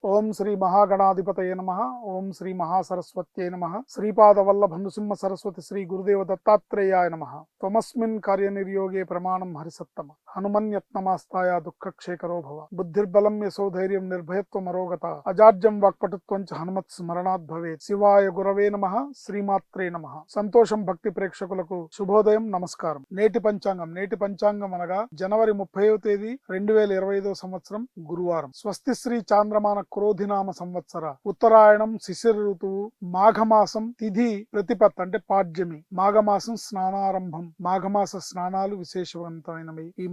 ఓం శ్రీ మహాగణాధిపతయే నమః. ఓం శ్రీ మహాసరస్వత్యై నమః. శ్రీపాదవల్లభ నృసింహ సరస్వతి శ్రీ గురుదేవ దత్తాత్రేయాయ నమః. త్వమస్మిన్ కార్యనిర్యోగే ప్రమాణం హరిసత్తమ. హనుమన్యత్నమాస్తాయ దుఃఖక్షేకరో భవ. బుద్ధిర్బలం యశోధైర్యం నిర్భయత్వం అరోగత. అజాడ్యం వాక్పటుత్వం చ హనుమత్ స్మరణాత్ భవేత్. శివాయ గురవే నమః. శ్రీమాత్రే నమః. సంతోషం భక్తి ప్రేక్షకులకు శుభోదయం, నమస్కారం. నేటి పంచాంగం అనగా జనవరి 30వ తేదీ 2025 సంవత్సరం గురువారం. స్వస్తి శ్రీ చాంద్రమాన క్రోధినామ సంవత్సర ఉత్తరాయణం శిశిర ఋతువు మాఘమాసం తిథి ప్రతిపత్ అంటే పాడ్యమి. మాఘమాసం స్నానారంభం. మాఘమాస స్నానాలు విశేషవంతమైనవి. ఈ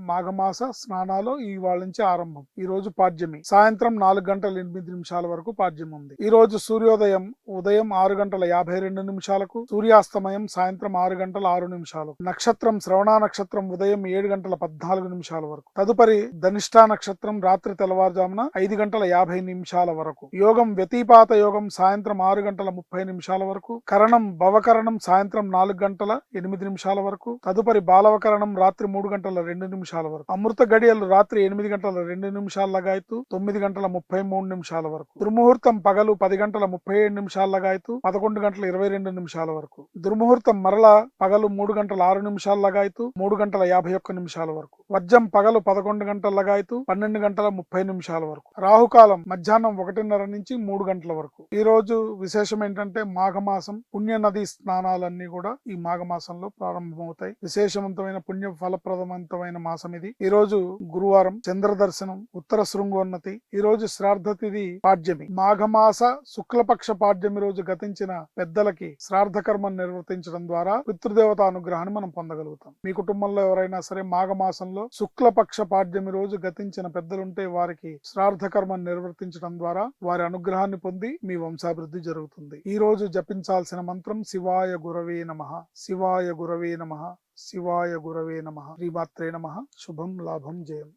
మాఘమాస స్నానాలు ఈ వాళ్ళ నుంచి ఆరంభం. ఈ రోజు పాడ్యమి సాయంత్రం 4:08 వరకు పాడ్యం ఉంది. ఈ రోజు సూర్యోదయం ఉదయం 6:52 సూర్యాస్తమయం సాయంత్రం 6:06. నక్షత్రం శ్రవణ నక్షత్రం ఉదయం 7:14 వరకు. తదుపరి ధనిష్టా నక్షత్రం రాత్రి తెల్లవారుజామున 5:50 వరకు. యోగం వ్యతిపాత యోగం సాయంత్రం 6:30 వరకు. కరణం భవకరణం సాయంత్రం 4:08 వరకు. తదుపరి బాలవకరణం రాత్రి 3:02 వరకు. అమృత గడియలు రాత్రి 8:02 లగాయతు 9:33 వరకు. దుర్ముహూర్తం పగలు 10:37 లగాయతు 11:22 వరకు. దుర్ముహూర్తం మరలా పగలు 3:06 లగాయతు 3:51 వరకు. వజ్రం పగలు 11 గంటల లగాయతు 12:30 వరకు. రాహుకాలం మధ్యాహ్నం 1:30 నుంచి 3 గంటల వరకు. ఈ రోజు విశేషం ఏంటంటే మాఘమాసం పుణ్య నది స్నానాలన్నీ కూడా ఈ మాఘమాసంలో ప్రారంభమవుతాయి. విశేషవంతమైన పుణ్య ఫలప్రదవంతమైన మాసం ఇది. ఈ రోజు గురువారం. చంద్ర దర్శనం, ఉత్తర శృంగోన్నతి. ఈ రోజు శ్రాద్ధ తిథి పాడ్యమి. మాఘమాస శుక్లపక్ష పాడ్యమి రోజు గతించిన పెద్దలకి శ్రాద్ధ కర్మం నిర్వర్తించడం ద్వారా పితృదేవత అనుగ్రహాన్ని మనం పొందగలుగుతాం. మీ కుటుంబంలో ఎవరైనా సరే మాఘమాసంలో శుక్లపక్ష పాడ్యమి రోజు గతించిన పెద్దలుంటే వారికి శ్రాద్ధ కర్మం నిర్వర్తించడం ద్వారా వారి అనుగ్రహాన్ని పొంది మీ వంశాభివృద్ధి జరుగుతుంది. ఈ రోజు జపించాల్సిన మంత్రం శివాయ గురవే నమః. శివాయ గురవే నమః. శివాయ గురవే నమః. శ్రీమాత్రే నమః. శుభం లాభం జయం.